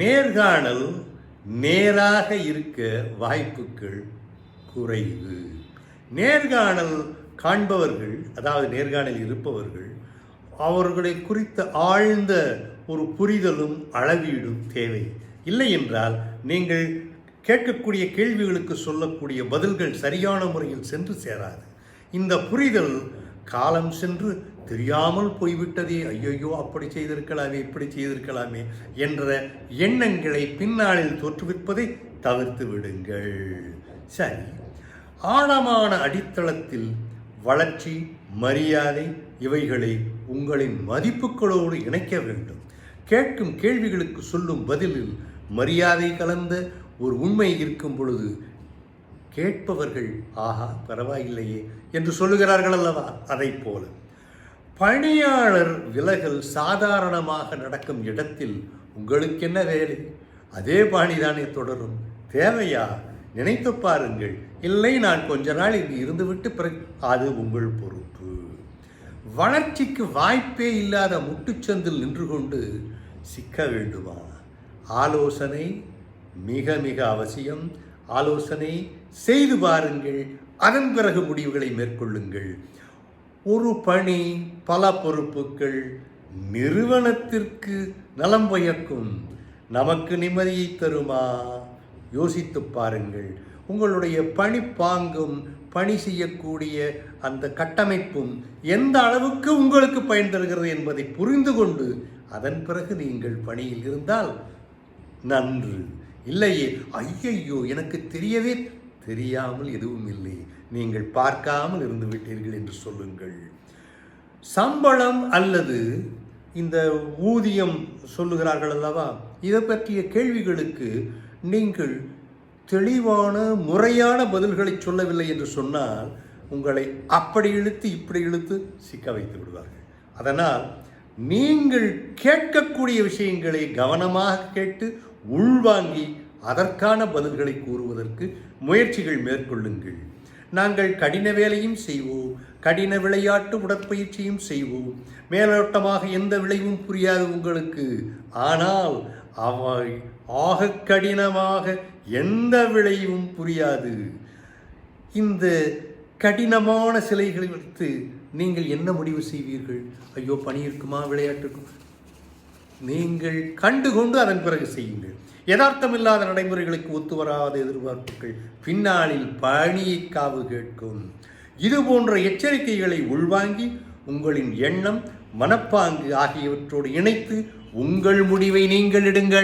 நேர்காணல் நேராக இருக்க வாய்ப்புகள் குறைவு. நேர்காணல் காண்பவர்கள், அதாவது நேர்காணல் இருப்பவர்கள், அவர்களை குறித்த ஆழ்ந்த ஒரு புரிதலும் அளவீடும் தேவை. இல்லை என்றால் நீங்கள் கேட்கக்கூடிய கேள்விகளுக்கு சொல்லக்கூடிய பதில்கள் சரியான முறையில் சென்று சேராது. இந்த புரிதல் காலம் சென்று தெரியாமல் போய்விட்டதே, ஐயோ அப்படி செய்திருக்கலாமே இப்படி செய்திருக்கலாமே என்ற எண்ணங்களை பின்னாளில் தோற்றுவிப்பதை தவிர்த்து விடுங்கள். சரி, ஆழமான அடித்தளத்தில் வளர்ச்சி, மரியாதை இவைகளை உங்களின் மதிப்புகளோடு இணைக்க வேண்டும். கேட்கும் கேள்விகளுக்கு சொல்லும் பதிலில் மரியாதை கலந்த ஒரு உண்மை இருக்கும் பொழுது கேட்பவர்கள் ஆஹா பரவாயில்லையே என்று சொல்லுகிறார்கள் அல்லவா? அதை போல பணியாளர் விலகல் சாதாரணமாக நடக்கும் இடத்தில் உங்களுக்கு என்ன வேலை? அதே பாணிதானே தொடரும். தேவையா? நினைத்து பாருங்கள். இல்லை, நான் கொஞ்ச நாள் இங்கு இருந்துவிட்டு பிறகு அது உங்கள் பொறுப்பு. வளர்ச்சிக்கு வாய்ப்பே இல்லாத முட்டுச்சந்தில் நின்று கொண்டு சிக்க வேண்டுமா? ஆலோசனை மிக மிக அவசியம். ஆலோசனை செய்து பாருங்கள், அதன் பிறகு முடிவுகளை மேற்கொள்ளுங்கள். ஒரு பணி, பல பொறுப்புகள் நிறுவனத்திற்கு நலம் பயக்கும், நமக்கு நிம்மதியை தருமா? யோசித்து பாருங்கள். உங்களுடைய பணிப்பாங்கும் பணி செய்யக்கூடிய அந்த கட்டமைப்பும் எந்த அளவுக்கு உங்களுக்கு பயன் தருகிறது என்பதை புரிந்து கொண்டு அதன் பிறகு நீங்கள் பணியில் இருந்தால் நன்று. இல்லையே, ஐயையோ எனக்கு தெரியவே தெரியாமல் எதுவும் இல்லை, நீங்கள் பார்க்காமல் இருந்து விட்டீர்கள் என்று சொல்லுங்கள். சம்பளம் அல்லது இந்த ஊதியம் சொல்லுகிறார்கள் அல்லவா, இதை பற்றிய கேள்விகளுக்கு நீங்கள் தெளிவான முறையான பதில்களை சொல்லவில்லை என்று சொன்னால் உங்களை அப்படி இழுத்து இப்படி இழுத்து சிக்க வைத்து விடுவார்கள். அதனால் நீங்கள் கேட்கக்கூடிய விஷயங்களை கவனமாக கேட்டு உள்வாங்கி அதற்கான பதில்களை கூறுவதற்கு முயற்சிகள் மேற்கொள்ளுங்கள். நாங்கள் கடின வேலையும் செய்வோம், கடின விளையாட்டு உடற்பயிற்சியும் செய்வோம், மேலோட்டமாக எந்த விளைவும் புரியாது உங்களுக்கு. ஆனால் அவை ஆக கடினமாக எந்த விளைவும் புரியாது. இந்த கடினமான சிலைகளை வைத்து நீங்கள் என்ன முடிவு செய்வீர்கள்? ஐயோ பணி இருக்குமா, விளையாட்டு இருக்குமா? நீங்கள் கண்டுகொண்டு அதன் பிறகு செய்யுங்கள். யதார்த்தமில்லாத நடைமுறைகளுக்கு ஒத்து வராத எதிர்பார்ப்புகள் பின்னாளில் பணியை காவு கேட்கும். இது போன்ற எச்சரிக்கைகளை உள்வாங்கி உங்களின் எண்ணம், மனப்பாங்கு ஆகியவற்றோடு இணைத்து உங்கள் முடிவை நீங்கள் எடுங்கள்.